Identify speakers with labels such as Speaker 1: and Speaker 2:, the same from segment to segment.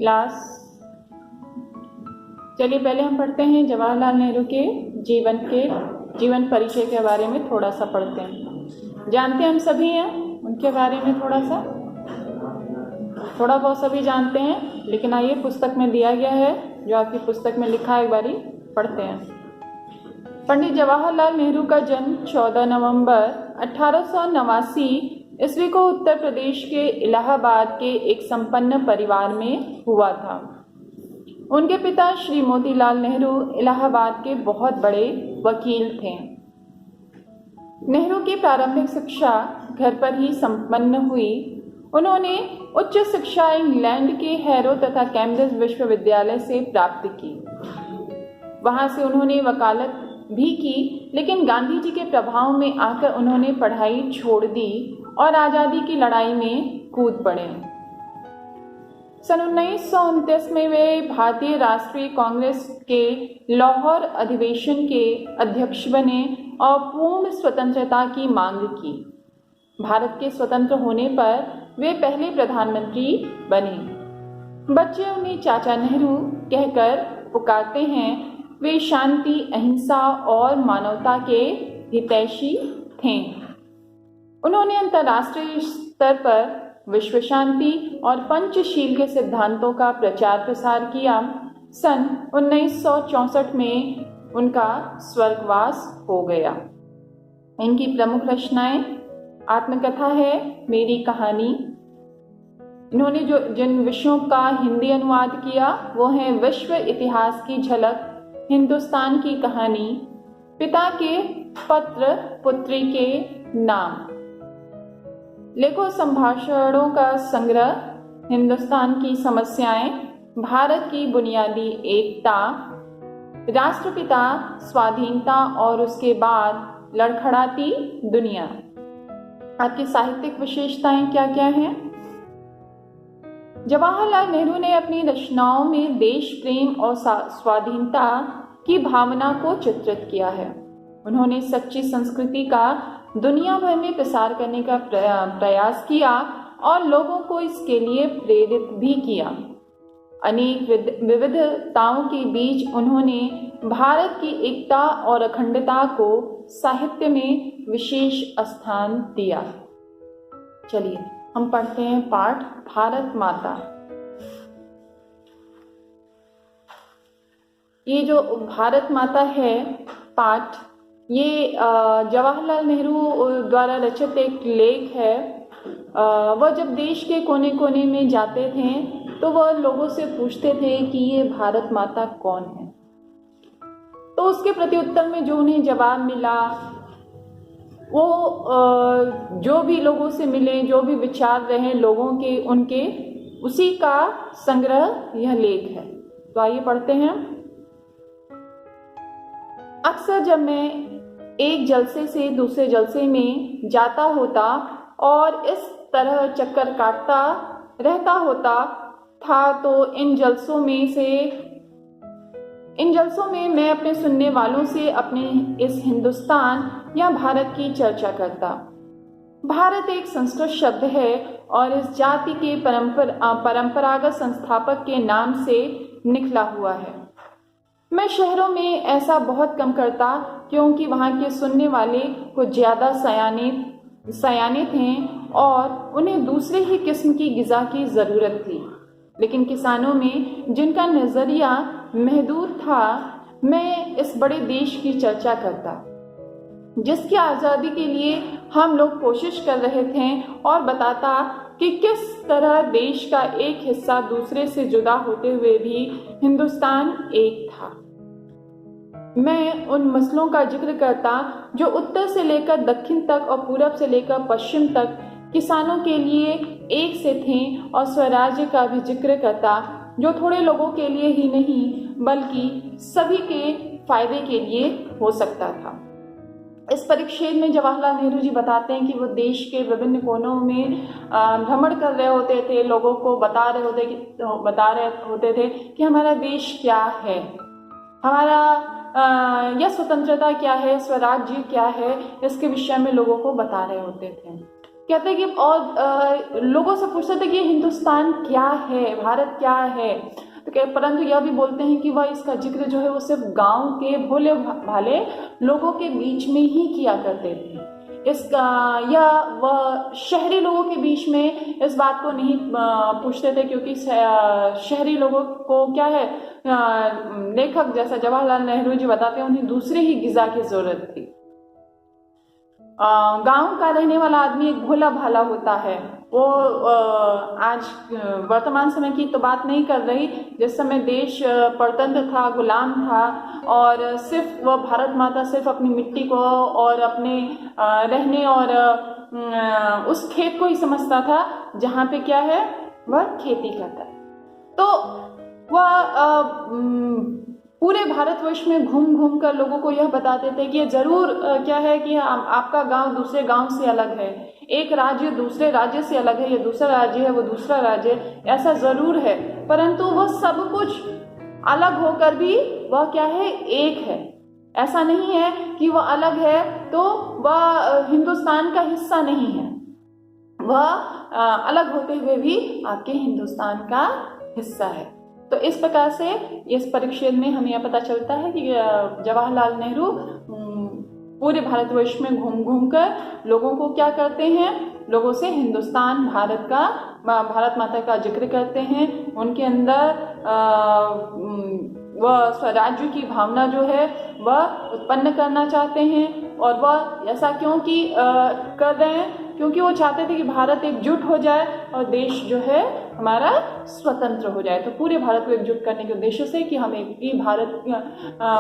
Speaker 1: Class. चलिए पहले हम पढ़ते हैं जवाहरलाल नेहरू के जीवन परिचय के बारे में थोड़ा सा पढ़ते हैं। जानते हैं हम सभी हैं उनके बारे में थोड़ा बहुत सभी जानते हैं, लेकिन आइए पुस्तक में दिया गया है, जो आपकी पुस्तक में लिखा है, एक बारी पढ़ते हैं। पंडित जवाहरलाल नेहरू का जन्म 14 नवंबर 1889 ईस्वी को उत्तर प्रदेश के इलाहाबाद के एक संपन्न परिवार में हुआ था। उनके पिता श्री मोतीलाल नेहरू इलाहाबाद के बहुत बड़े वकील थे। नेहरू की प्रारंभिक शिक्षा घर पर ही संपन्न हुई। उन्होंने उच्च शिक्षा इंग्लैंड के हैरो तथा कैम्ब्रिज विश्वविद्यालय से प्राप्त की। वहां से उन्होंने वकालत भी की, लेकिन गांधी जी के प्रभाव में आकर उन्होंने पढ़ाई छोड़ दी और आज़ादी की लड़ाई में कूद पड़े। सन 1929 में वे भारतीय राष्ट्रीय कांग्रेस के लाहौर अधिवेशन के अध्यक्ष बने और पूर्ण स्वतंत्रता की मांग की। भारत के स्वतंत्र होने पर वे पहले प्रधानमंत्री बने। बच्चे उन्हें चाचा नेहरू कहकर पुकारते हैं। वे शांति, अहिंसा और मानवता के हितैषी थे। उन्होंने अंतर्राष्ट्रीय स्तर पर विश्व शांति और पंचशील के सिद्धांतों का प्रचार प्रसार किया। सन 1964 में उनका स्वर्गवास हो गया। इनकी प्रमुख रचनाएं आत्मकथा है मेरी कहानी। इन्होंने जिन विषयों का हिंदी अनुवाद किया वो है विश्व इतिहास की झलक, हिंदुस्तान की कहानी, पिता के पत्र, पुत्री के नाम, लेखों संभाषणों का संग्रह, हिंदुस्तान की समस्याएं, भारत की बुनियादी एकता, राष्ट्रपिता, स्वाधीनता और उसके बाद लड़खड़ाती दुनिया। आपकी साहित्यिक विशेषताएं क्या क्या हैं? जवाहरलाल नेहरू ने अपनी रचनाओं में देश प्रेम और स्वाधीनता की भावना को चित्रित किया है। उन्होंने सच्ची संस्कृति का दुनिया भर में प्रसार करने का प्रयास किया और लोगों को इसके लिए प्रेरित भी किया। अनेक विविधताओं के बीच उन्होंने भारत की एकता और अखंडता को साहित्य में विशेष स्थान दिया। चलिए हम पढ़ते हैं पाठ भारत माता। ये जो भारत माता है पाठ, ये जवाहरलाल नेहरू द्वारा रचित एक लेख है। वह जब देश के कोने कोने में जाते थे तो वह लोगों से पूछते थे कि ये भारत माता कौन है। तो उसके प्रत्युत्तर में जो उन्हें जवाब मिला, वो जो भी लोगों से मिले, जो भी विचार रहे लोगों के, उनके उसी का संग्रह यह लेख है। तो आइए पढ़ते हैं। अक्सर जब मैं एक जलसे से दूसरे जलसे में जाता होता और इस तरह चक्कर काटता रहता होता था, तो इन जलसों में मैं अपने सुनने वालों से अपने इस हिंदुस्तान या भारत की चर्चा करता। भारत एक संस्कृत शब्द है और इस जाति के परंपरागत संस्थापक के नाम से निकला हुआ है। मैं शहरों में ऐसा बहुत कम करता, क्योंकि वहाँ के सुनने वाले कुछ ज़्यादा सयाने थे और उन्हें दूसरे ही किस्म की ग़िज़ा की ज़रूरत थी। लेकिन किसानों में जिनका नज़रिया महदूद था, मैं इस बड़े देश की चर्चा करता, जिसकी आज़ादी के लिए हम लोग कोशिश कर रहे थे, और बताता कि किस तरह देश का एक हिस्सा दूसरे से जुदा होते हुए भी हिंदुस्तान एक था। मैं उन मसलों का जिक्र करता जो उत्तर से लेकर दक्षिण तक और पूरब से लेकर पश्चिम तक किसानों के लिए एक से थे, और स्वराज्य का भी जिक्र करता जो थोड़े लोगों के लिए ही नहीं बल्कि सभी के फायदे के लिए हो सकता था। इस परिच्छेद में जवाहरलाल नेहरू जी बताते हैं कि वो देश के विभिन्न कोनों में भ्रमण कर रहे होते थे, लोगों को बता रहे होते थे कि हमारा देश क्या है, हमारा यह स्वतंत्रता क्या है, स्वराज्य क्या है, इसके विषय में लोगों को बता रहे होते थे। कहते हैं कि और लोगों से पूछते थे कि हिंदुस्तान क्या है, भारत क्या है, तो परंतु यह भी बोलते हैं कि वह इसका जिक्र जो है वो सिर्फ गांव के भोले भाले लोगों के बीच में ही किया करते थे। इसका या वह शहरी लोगों के बीच में इस बात को नहीं पूछते थे, क्योंकि शहरी लोगों को क्या है, लेखक जैसा जवाहरलाल नेहरू जी बताते हैं, उन्हें दूसरे ही ग़िज़ा की जरूरत थी। गांव का रहने वाला आदमी एक भोला भाला होता है। वो आज वर्तमान समय की तो बात नहीं कर रही, जिस समय देश परतंत्र था, गुलाम था, और सिर्फ वह भारत माता सिर्फ अपनी मिट्टी को और अपने रहने और उस खेत को ही समझता था जहाँ पे क्या है वह खेती करता है। तो वह पूरे भारतवर्ष में घूम घूम कर लोगों को यह बताते थे कि ये जरूर क्या है कि आपका गांव दूसरे गांव से अलग है, एक राज्य दूसरे राज्य से अलग है, ये दूसरा राज्य है, वो दूसरा राज्य है, ऐसा जरूर है, परंतु वह सब कुछ अलग होकर भी वह क्या है, एक है। ऐसा नहीं है कि वह अलग है तो वह हिंदुस्तान का हिस्सा नहीं है, वह अलग होते हुए भी आपके हिंदुस्तान का हिस्सा है। तो इस प्रकार से इस परिच्छेद में हमें यह पता चलता है कि जवाहरलाल नेहरू पूरे भारतवर्ष में घूम घूम कर लोगों को क्या करते हैं, लोगों से हिंदुस्तान भारत माता का जिक्र करते हैं। उनके अंदर वह स्वराज्य की भावना जो है वह उत्पन्न करना चाहते हैं, और वह ऐसा क्यों कि कर रहे हैं, क्योंकि वो चाहते थे कि भारत एकजुट हो जाए और देश जो है हमारा स्वतंत्र हो जाए। तो पूरे भारत को एकजुट करने के उद्देश्य से कि हम एक ही भारत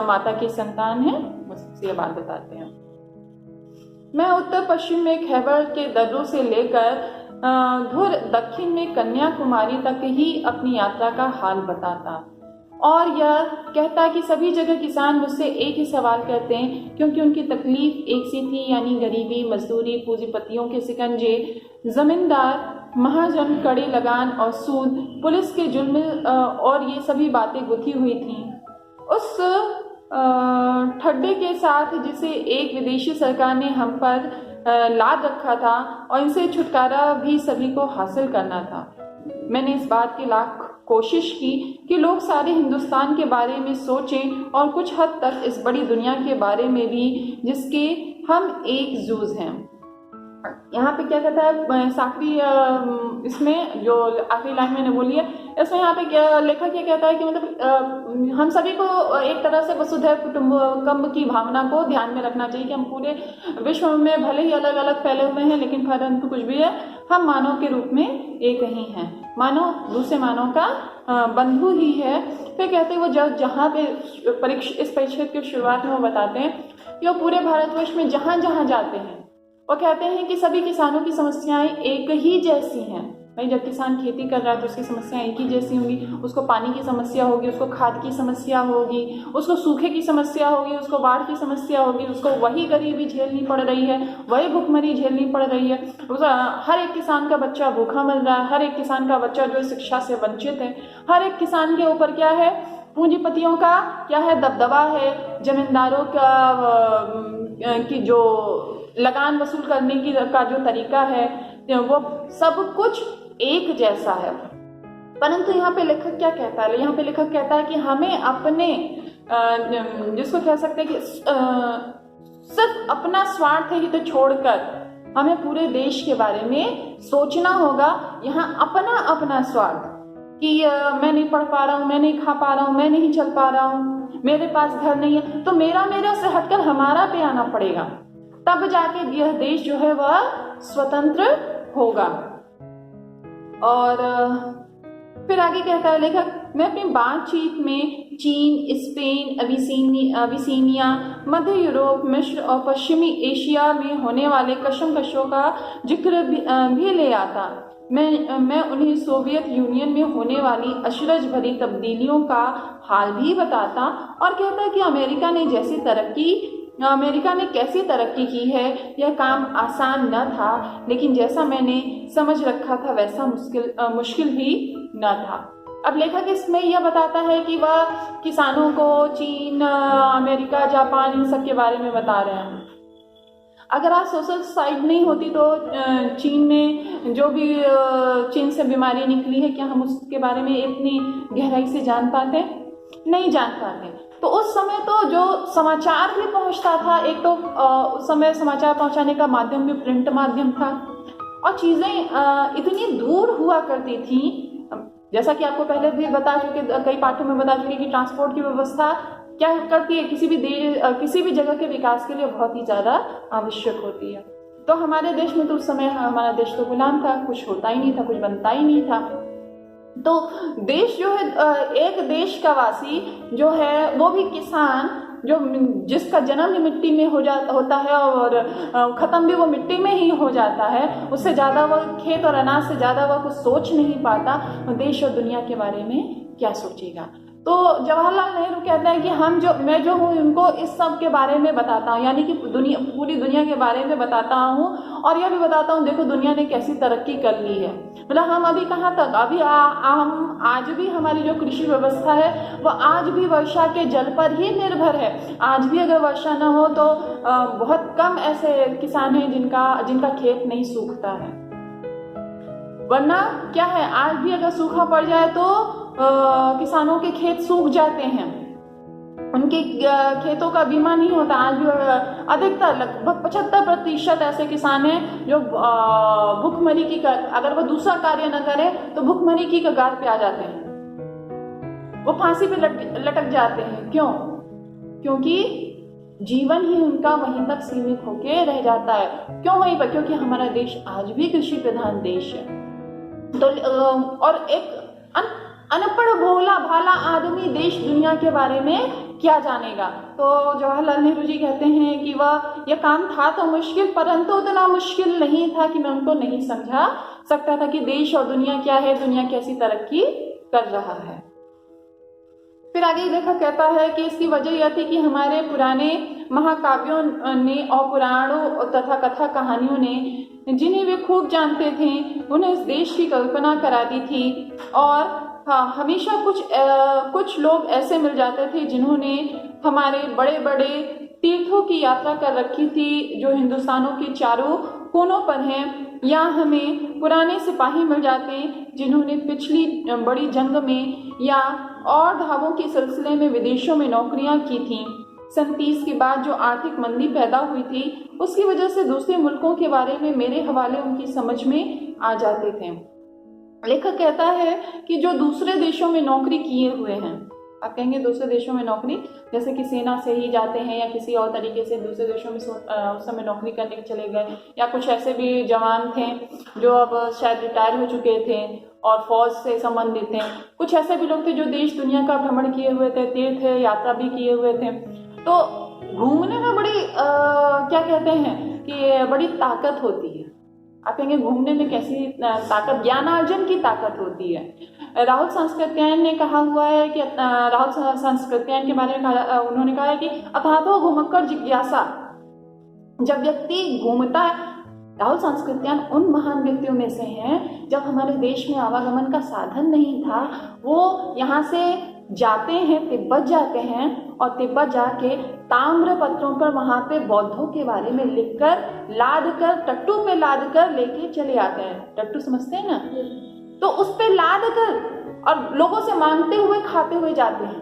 Speaker 1: माता की संतान हैं, उससे ये बात बताते हैं। मैं उत्तर पश्चिम में खैबर के दर्रों से लेकर धुर दक्षिण में कन्याकुमारी तक ही अपनी यात्रा का हाल बताता, और यह कहता कि सभी जगह किसान मुझसे एक ही सवाल करते हैं, क्योंकि उनकी तकलीफ एक सी थी, यानी गरीबी, मजदूरी, पूंजीपतियों के सिकंजे, जमींदार, महाजन, कड़ी लगान और सूद, पुलिस के जुल्म और ये सभी बातें गुथी हुई थीं उस ठड्डे के साथ जिसे एक विदेशी सरकार ने हम पर लाद रखा था, और इनसे छुटकारा भी सभी को हासिल करना था। मैंने इस बात की लाख कोशिश की कि लोग सारे हिंदुस्तान के बारे में सोचें और कुछ हद तक इस बड़ी दुनिया के बारे में भी जिसके हम एक जूझ हैं। यहाँ पे क्या कहता है साखवी, इसमें जो आखिरी लाइन मैंने बोली है, इसमें यहाँ पे क्या लेखक ये कहता है कि मतलब हम सभी को एक तरह से वसुधैव कुटुंबकम की भावना को ध्यान में रखना चाहिए कि हम पूरे विश्व में भले ही अलग अलग फैले हुए हैं, लेकिन परंतु कुछ भी है हम मानव के रूप में एक ही हैं, मानव दूसरे मानव का बंधु ही है। फिर कहते हैं वो जहाँ पे इस परिच्छेद की शुरुआत में वो बताते हैं कि वो पूरे भारतवर्ष में जहाँ जहाँ जाते हैं वो कहते हैं कि सभी किसानों की समस्याएं एक ही जैसी हैं। भाई जब किसान खेती कर रहा है तो उसकी समस्याएं एक ही जैसी होंगी, उसको पानी की समस्या होगी, उसको खाद की समस्या होगी, उसको सूखे की समस्या होगी, उसको बाढ़ की समस्या होगी, उसको वही गरीबी झेलनी पड़ रही है, वही भुखमरी झेलनी पड़ रही है। हर एक किसान का बच्चा भूखा मर रहा है, हर एक किसान का बच्चा जो है शिक्षा से वंचित है, हर एक किसान के ऊपर क्या है, पूंजीपतियों का क्या है, दबदबा है, जमींदारों की जो लगान वसूल करने का जो तरीका है वो सब कुछ एक जैसा है। परंतु यहाँ पे लेखक क्या कहता है, यहाँ पे लेखक कहता है कि हमें अपने जिसको कह सकते हैं कि सिर्फ अपना स्वार्थ ही तो छोड़कर हमें पूरे देश के बारे में सोचना होगा। यहाँ अपना अपना स्वार्थ कि मैं नहीं पढ़ पा रहा हूँ, मैं नहीं खा पा रहा हूँ, मैं नहीं चल पा रहा हूँ, मेरे पास घर नहीं है, तो मेरा से हटकर हमारा पे आना पड़ेगा, तब जाके यह देश जो है वह स्वतंत्र होगा। और फिर आगे कहता है लेखक, मैं अपनी बातचीत में चीन, स्पेन, अबिसीनिया, मध्य यूरोप, मिस्र और पश्चिमी एशिया में होने वाले कशमकशों का जिक्र भी ले आता। मैं उन्हें सोवियत यूनियन में होने वाली अचरज भरी तब्दीलियों का हाल भी बताता, और कहता है कि अमेरिका ने कैसी तरक्की की है, यह काम आसान न था, लेकिन जैसा मैंने समझ रखा था वैसा मुश्किल ही न था। अब लेखक इसमें यह बताता है कि वह किसानों को चीन, अमेरिका, जापान इन सब के बारे में बता रहे हैं। अगर आज सोशल साइड नहीं होती तो चीन में जो भी चीन से बीमारी निकली है, क्या हम उसके बारे में इतनी गहराई से जान पाते? नहीं जान पाते। तो उस समय तो जो समाचार भी पहुंचता था, एक तो उस समय समाचार पहुंचाने का माध्यम भी प्रिंट माध्यम था, और चीज़ें इतनी दूर हुआ करती थी, जैसा कि आपको पहले भी बता चुके, कई पाठों में बता चुके कि ट्रांसपोर्ट की व्यवस्था क्या करती है, किसी भी जगह के विकास के लिए बहुत ही ज़्यादा आवश्यक होती है। तो हमारे देश में तो उस समय हमारा देश तो गुलाम था, कुछ होता ही नहीं था, कुछ बनता ही नहीं था। तो देश जो है, एक देश का वासी जो है वो भी किसान, जो जिसका जन्म ही मिट्टी में होता है और ख़त्म भी वो मिट्टी में ही हो जाता है, उससे ज़्यादा वह खेत और अनाज से ज़्यादा वह कुछ सोच नहीं पाता, देश और दुनिया के बारे में क्या सोचेगा। तो जवाहरलाल नेहरू कहते हैं कि मैं जो हूँ उनको इस सब के बारे में बताता हूँ, यानी कि पूरी दुनिया के बारे में बताता हूँ, और यह भी बताता हूँ देखो दुनिया ने कैसी तरक्की कर ली है। मतलब हम अभी कहाँ तक, अभी हम आज भी हमारी जो कृषि व्यवस्था है वो आज भी वर्षा के जल पर ही निर्भर है। आज भी अगर वर्षा न हो तो बहुत कम ऐसे किसान हैं जिनका खेत नहीं सूखता है, वरना क्या है, आज भी अगर सूखा पड़ जाए तो किसानों के खेत सूख जाते हैं, उनके खेतों का बीमा नहीं होता। आज भी अधिकतर लगभग 75% ऐसे किसान हैं जो भुखमरी की, अगर वो दूसरा कार्य न करे तो भुखमरी की कगार पे आ जाते हैं, वो फांसी पे लटक जाते हैं। क्यों? क्योंकि जीवन ही उनका वहीं तक सीमित होके रह जाता है। क्यों वहीं पर? क्योंकि हमारा देश आज भी कृषि प्रधान देश है। तो और एक अनपढ़ भोला भाला आदमी देश दुनिया के बारे में क्या जानेगा। तो जवाहरलाल नेहरू जी कहते हैं कि यह काम था तो मुश्किल, परंतु उतना मुश्किल नहीं था कि मैं उनको नहीं समझा सकता था कि देश और दुनिया क्या है, दुनिया कैसी तरक्की कर रहा है। फिर आगे लेखक कहता है कि इसकी वजह यह थी कि हमारे पुराने महाकाव्यों ने और पुराणों तथा कथा कहानियों ने, जिन्हें वे खूब जानते थे, उन्हें इस देश की कल्पना करा दी थी। और हाँ, हमेशा कुछ लोग ऐसे मिल जाते थे जिन्होंने हमारे बड़े बड़े तीर्थों की यात्रा कर रखी थी, जो हिंदुस्तानों के चारों कोनों पर हैं, या हमें पुराने सिपाही मिल जाते जिन्होंने पिछली बड़ी जंग में या और धावों के सिलसिले में विदेशों में नौकरियां की थीं। 37 के बाद जो आर्थिक मंदी पैदा हुई थी, उसकी वजह से दूसरे मुल्कों के बारे में मेरे हवाले उनकी समझ में आ जाते थे। लेखक कहता है कि जो दूसरे देशों में नौकरी किए हुए हैं, आप कहेंगे दूसरे देशों में नौकरी, जैसे कि सेना से ही जाते हैं या किसी और तरीके से दूसरे देशों में उस समय नौकरी करने के चले गए, या कुछ ऐसे भी जवान थे जो अब शायद रिटायर हो चुके थे और फौज से संबंधित थे। कुछ ऐसे भी लोग थे जो देश दुनिया का भ्रमण किए हुए थे, तीर्थ यात्रा भी किए हुए थे। तो घूमने में बड़ी क्या कहते हैं कि बड़ी ताकत होती है। आप कहेंगे घूमने में कैसी ताकत? ज्ञानार्जन की ताकत होती है। राहुल सांस्कृत्यायन ने कहा हुआ है कि राहुल सांस्कृत्यायन के बारे में उन्होंने कहा है कि अथातो घुमक्कर जिज्ञासा, जब व्यक्ति घूमता है, राहुल सांस्कृत्यायन उन महान व्यक्तियों में से हैं जब हमारे देश में आवागमन का साधन नहीं था, वो यहाँ से जाते हैं, तिब्बत जाते हैं, और तिब्बत जाके ताम्र पत्रों पर वहाँ पे बौद्धों के बारे में लिखकर लाद कर, टट्टू पे लाद कर लेके चले आते हैं। टट्टू समझते हैं ना? तो उस पे लाद कर और लोगों से मांगते हुए खाते हुए जाते हैं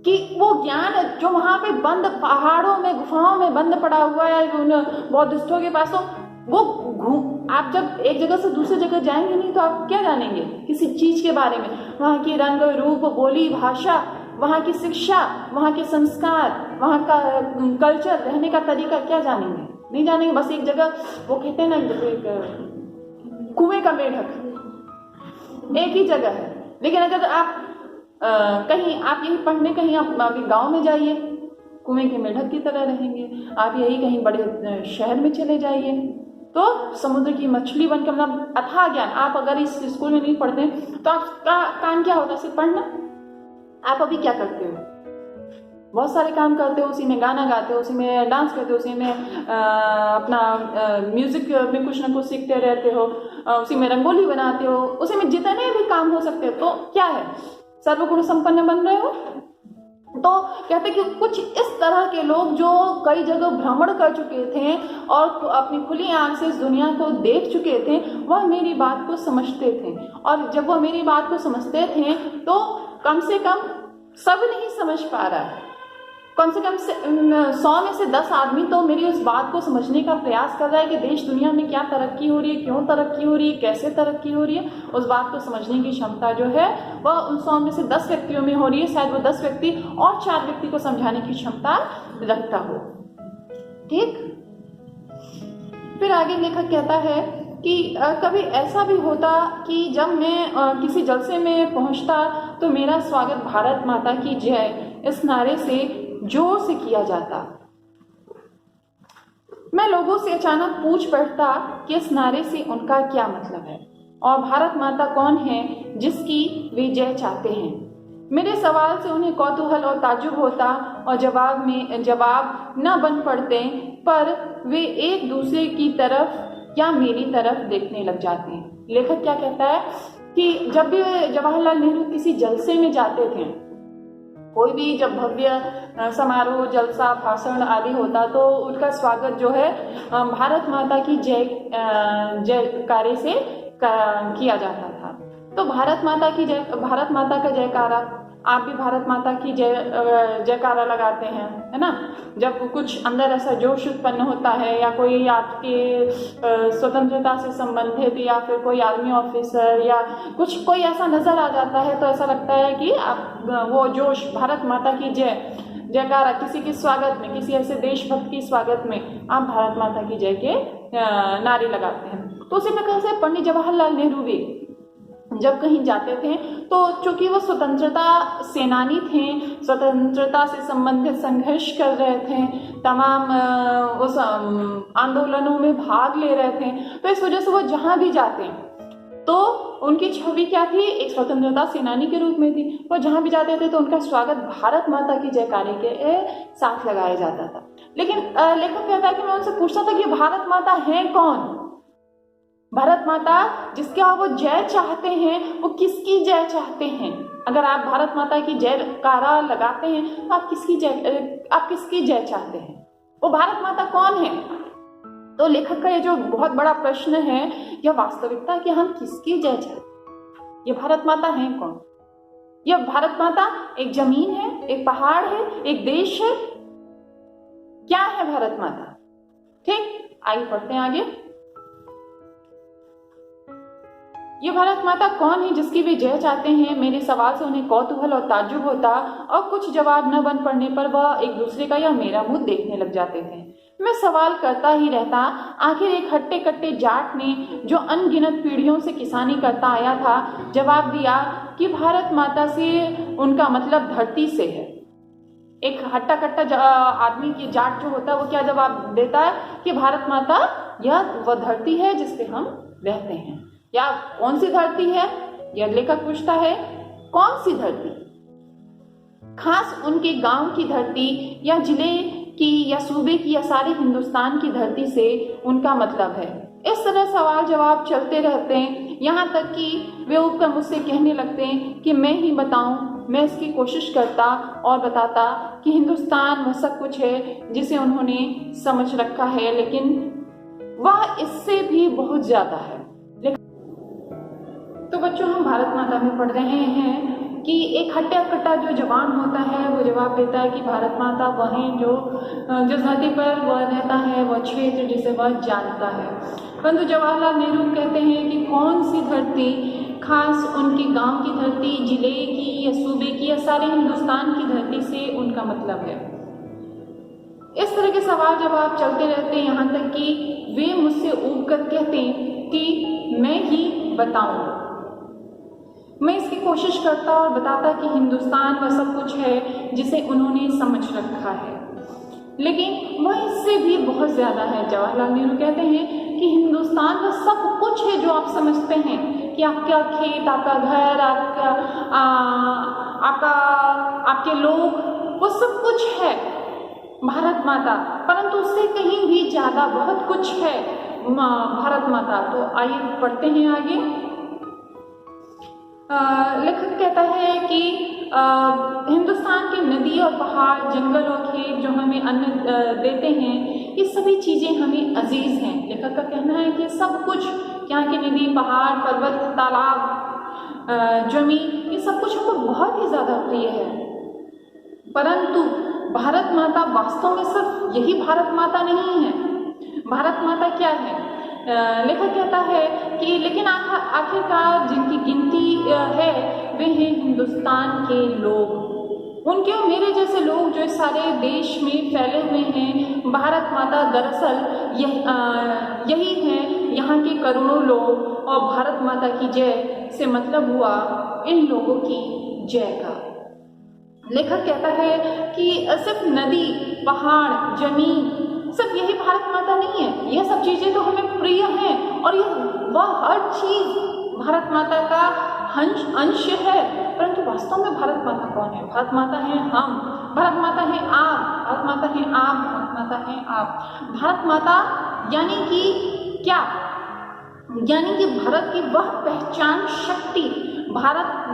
Speaker 1: कि वो ज्ञान जो वहाँ पे बंद पहाड़ों में, गुफाओं में बंद पड़ा हुआ है उन बौद्धिस्टों के पास, तो वो आप जब एक जगह से दूसरी जगह जाएंगे नहीं तो आप क्या जानेंगे किसी चीज के बारे में? वहाँ की रंग रूप, बोली भाषा, वहाँ की शिक्षा, वहाँ के संस्कार, वहाँ का कल्चर, रहने का तरीका क्या जानेंगे? नहीं जानेंगे। बस एक जगह, वो कहते हैं ना, कुएं का मेढक एक ही जगह है। लेकिन अगर आप कहीं आप यही पढ़ने कहीं आप अभी गाँव में जाइए, कुएं के मेढक की तरह रहेंगे। आप यही कहीं बड़े शहर में चले जाइए तो समुद्र की मछली बनकर, मतलब अथाह ज्ञान। आप अगर इस स्कूल में नहीं पढ़ते तो आपका काम क्या होता है? सिर्फ पढ़ना। आप अभी क्या करते हो? बहुत सारे काम करते हो, उसी में गाना गाते हो, उसी में डांस करते हो, उसी में अपना म्यूजिक में कुछ ना कुछ सीखते रहते हो, उसी में रंगोली बनाते हो, उसी में जितने भी काम हो सकते हो। तो क्या है? सर्वगुण संपन्न बन रहे हो? तो कहते कि कुछ इस तरह के लोग जो कई जगह भ्रमण कर चुके थे और अपनी खुली आंख से इस दुनिया को देख चुके थे, वह मेरी बात को समझते थे। और जब वह मेरी बात को समझते थे तो कम से कम सब नहीं समझ पा रहा है, कम से कम 100 में से 10 आदमी तो मेरी उस बात को समझने का प्रयास कर रहा है कि देश दुनिया में क्या तरक्की हो रही है, क्यों तरक्की हो रही है, कैसे तरक्की हो रही है। उस बात को समझने की क्षमता जो है वह उन 100 में से 10 व्यक्तियों में हो रही है। शायद वो 10 व्यक्ति और 4 व्यक्ति को समझाने की क्षमता रखता हो। ठीक, फिर आगे लेखक कहता है कि कभी ऐसा भी होता कि जब मैं किसी जलसे में पहुंचता तो मेरा स्वागत भारत माता की जय इस नारे से जोर से किया जाता। मैं लोगों से अचानक पूछ बैठता कि इस नारे से उनका क्या मतलब है और भारत माता कौन है जिसकी वे जय चाहते हैं। मेरे सवाल से उन्हें कौतूहल और ताज्जुब होता और जवाब न बन पड़ते, पर वे एक दूसरे की तरफ या मेरी तरफ देखने लग जाते हैं। लेखक क्या कहता है कि जब भी जवाहरलाल नेहरू किसी जलसे में जाते थे, कोई भी जब भव्य समारोह, जलसा, भाषण आदि होता तो उनका स्वागत जो है भारत माता की जयकारे से किया जाता था। तो भारत माता का जयकारा, आप भी भारत माता की जयकारा लगाते हैं, है ना। जब कुछ अंदर ऐसा जोश उत्पन्न होता है या कोई आपके स्वतंत्रता से संबंधित या फिर कोई आर्मी ऑफिसर या कोई ऐसा नजर आ जाता है तो ऐसा लगता है कि आप वो जोश, भारत माता की जयकारा, किसी के स्वागत में, किसी ऐसे देशभक्त की स्वागत में आप भारत माता की जय के नारे लगाते हैं। तो उसी प्रकार से पंडित जवाहरलाल नेहरू भी जब कहीं जाते थे तो चूंकि वो स्वतंत्रता सेनानी थे, स्वतंत्रता से संबंधित संघर्ष कर रहे थे, तमाम उस आंदोलनों में भाग ले रहे थे, तो इस वजह से वो जहां भी जाते तो उनकी छवि क्या थी, एक स्वतंत्रता सेनानी के रूप में थी। वो जहां भी जाते थे तो उनका स्वागत भारत माता की जयकारे के साथ लगाया जाता था। लेकिन लेखक कहता है कि मैं उनसे पूछता था कि भारत माता है कौन? भारत माता जिसका वो जय चाहते हैं वो किसकी जय चाहते हैं? अगर आप भारत माता की जयकारा लगाते हैं तो आप किसकी जय चाहते हैं? वो भारत माता कौन है? तो लेखक का ये जो बहुत बड़ा प्रश्न है, यह वास्तविकता कि हम किसकी जय चाहते हैं। ये भारत माता है कौन? यह भारत माता एक जमीन है, एक पहाड़ है, एक देश है? क्या है भारत माता? ठीक, आइए पढ़ते हैं आगे। ये भारत माता कौन है जिसकी वे जय चाहते हैं? मेरे सवाल से उन्हें कौतूहल और ताज्जुब होता और कुछ जवाब न बन पड़ने पर वह एक दूसरे का या मेरा मुंह देखने लग जाते थे। मैं सवाल करता ही रहता। आखिर एक हट्टे कट्टे जाट ने, जो अनगिनत पीढ़ियों से किसानी करता आया था, जवाब दिया कि भारत माता से उनका मतलब धरती से है। एक हट्टा कट्टा आदमी की जाट जो होता है वो क्या जवाब देता है कि भारत माता यह वह धरती है जिस पे हम रहते हैं। या कौन सी धरती है, यह लेखक पूछता है, कौन सी धरती? खास उनके गांव की धरती या जिले की या सूबे की या सारे हिंदुस्तान की धरती से उनका मतलब है। इस तरह सवाल जवाब चलते रहते हैं, यहाँ तक कि वे ऊपर मुझसे कहने लगते हैं कि मैं ही बताऊं। मैं इसकी कोशिश करता और बताता कि हिंदुस्तान वह सब कुछ है जिसे उन्होंने समझ रखा है, लेकिन वह इससे भी बहुत ज्यादा है। तो बच्चों, हम भारत माता में पढ़ रहे हैं कि एक हट्टा कट्टा जो जवान होता है वो जवाब देता है कि भारत माता वह है जो जिस धरती पर वह रहता है, वह क्षेत्र जिसे वह जानता है। परंतु जवाहरलाल नेहरू कहते हैं कि कौन सी धरती, खास उनके गांव की धरती, जिले की या सूबे की या सारे हिंदुस्तान की धरती से उनका मतलब है। इस तरह के सवाल जवाब चलते रहते हैं, यहाँ तक कि वे मुझसे ऊब कर कहते हैं कि मैं ही बताऊं। मैं इसकी कोशिश करता और बताता कि हिंदुस्तान वह सब कुछ है जिसे उन्होंने समझ रखा है, लेकिन वह इससे भी बहुत ज्यादा है। जवाहरलाल नेहरू कहते हैं कि हिंदुस्तान वह सब कुछ है जो आप समझते हैं कि आपका खेत, आपका घर, आपके लोग, वो सब कुछ है भारत माता, परंतु उससे कहीं भी ज्यादा बहुत कुछ है भारत माता। तो आइए पढ़ते हैं आगे। लेखक कहता है कि हिंदुस्तान के नदी और पहाड़, जंगल और खेत जो हमें अन्न देते हैं, ये सभी चीज़ें हमें अजीज़ हैं। लेखक का कहना है कि सब कुछ, यहाँ की नदी, पहाड़, पर्वत, तालाब, जमीन, ये सब कुछ हमको बहुत ही ज़्यादा प्रिय है। परंतु भारत माता वास्तव में सिर्फ यही भारत माता नहीं है। भारत माता क्या है? लेखक कहता है कि लेकिन आखिरकार जिनकी गिनती है वे हैं हिंदुस्तान के लोग, उनके और मेरे जैसे लोग जो इस सारे देश में फैले हुए हैं। भारत माता दरअसल यही है, यहाँ के करोड़ों लोग। और भारत माता की जय से मतलब हुआ इन लोगों की जय का। लेखक कहता है कि सिर्फ नदी, पहाड़, जमीन, सिर्फ यही भारत माता नहीं है। यह सब चीज़ें तो हमें प्रिय हैं और वह हर चीज़ भारत माता का अंश है। परंतु वास्तव में भारत माता कौन है? भारत माता है हम, भारत माता है आप, भारत माता है आप, भारत माता है आप। भारत माता यानी कि क्या? यानी कि भारत की वह पहचान शक्ति, भारत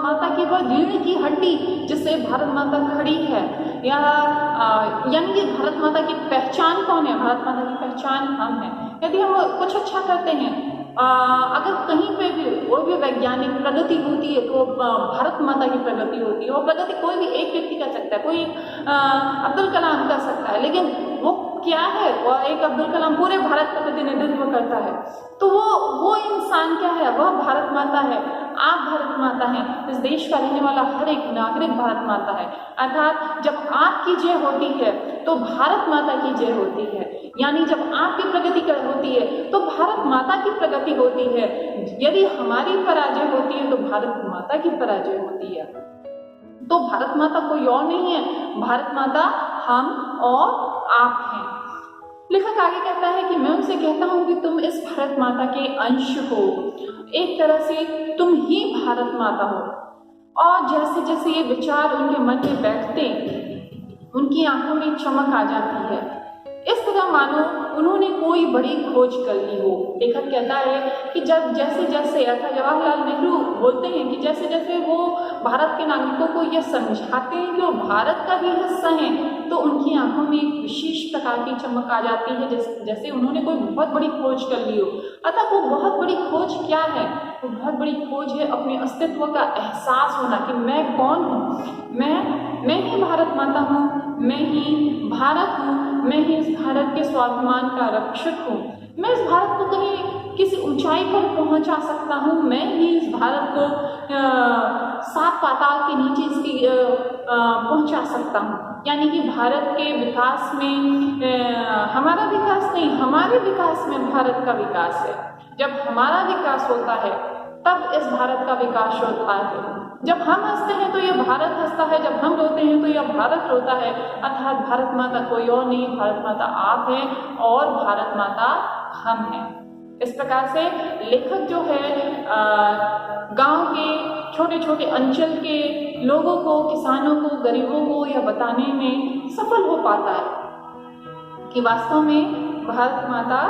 Speaker 1: माता की वह रीढ़ की हड्डी जिससे भारत माता खड़ी है, या यानी कि भारत माता की पहचान कौन है? भारत माता की पहचान हम हैं। यदि हम कुछ अच्छा करते हैं, अगर कहीं पे भी कोई भी वैज्ञानिक प्रगति होती है तो भारत माता की प्रगति होती है। और प्रगति कोई भी एक व्यक्ति कर सकता है, कोई अब्दुल कलाम कर सकता है, लेकिन वो क्या है? वह एक अब्दुल कलाम पूरे भारत का प्रतिनिधित्व करता है। तो वो इंसान क्या है? वह भारत माता है। आप भारत माता हैं। इस देश का रहने वाला हर एक नागरिक भारत माता है। अर्थात जब आपकी जय होती है तो भारत माता की जय होती है। यानी जब आपकी प्रगति होती है तो भारत माता की प्रगति होती है। यदि हमारी पराजय होती है तो भारत माता की पराजय होती है। तो भारत माता कोई और नहीं है, भारत माता हम और आप हैं। लेखक आगे कहता है कि मैं उनसे कहता हूं कि तुम इस भारत माता के अंश हो। एक तरह से तुम ही भारत माता हो। और जैसे जैसे ये विचार उनके मन में बैठते, उनकी आंखों में चमक आ जाती है। इस तरह मानो उन्होंने कोई बड़ी खोज कर ली हो। लेखक कहता है कि जब जैसे जैसे अर्थात जवाहरलाल नेहरू बोलते हैं कि जैसे जैसे वो भारत के नागरिकों को यह समझाते हैं कि वो भारत का ही हिस्सा हैं, तो उनकी आंखों में एक विशेष प्रकार की चमक आ जाती है, जैसे उन्होंने कोई बहुत बड़ी खोज कर ली हो। अतः वो बहुत बड़ी खोज क्या है? वो बहुत बड़ी खोज है अपने अस्तित्व का एहसास होना कि मैं कौन हूँ। मैं ही भारत माता हूँ, मैं ही भारत हूँ, मैं ही इस भारत के स्वाभिमान का रक्षक हूँ। मैं इस भारत को कहीं किसी ऊंचाई पर पहुंचा सकता हूँ। मैं ही इस भारत को सात पाताल के नीचे इसकी पहुंचा सकता हूँ। यानी कि भारत के विकास में हमारा विकास नहीं, हमारे विकास में भारत का विकास है। जब हमारा विकास होता है तब इस भारत का विकास होता है। जब हम हंसते हैं तो यह भारत हंसता है, जब हम रोते हैं तो यह भारत रोता है। अर्थात भारत माता कोई और नहीं, भारत माता आप हैं और भारत माता हम हैं। इस प्रकार से लेखक जो है गांव के छोटे छोटे अंचल के लोगों को, किसानों को, गरीबों को यह बताने में सफल हो पाता है कि वास्तव में भारत माता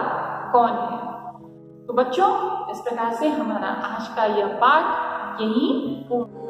Speaker 1: कौन है। तो बच्चों, इस प्रकार से हमारा आज का यह पाठ यही पूर्ण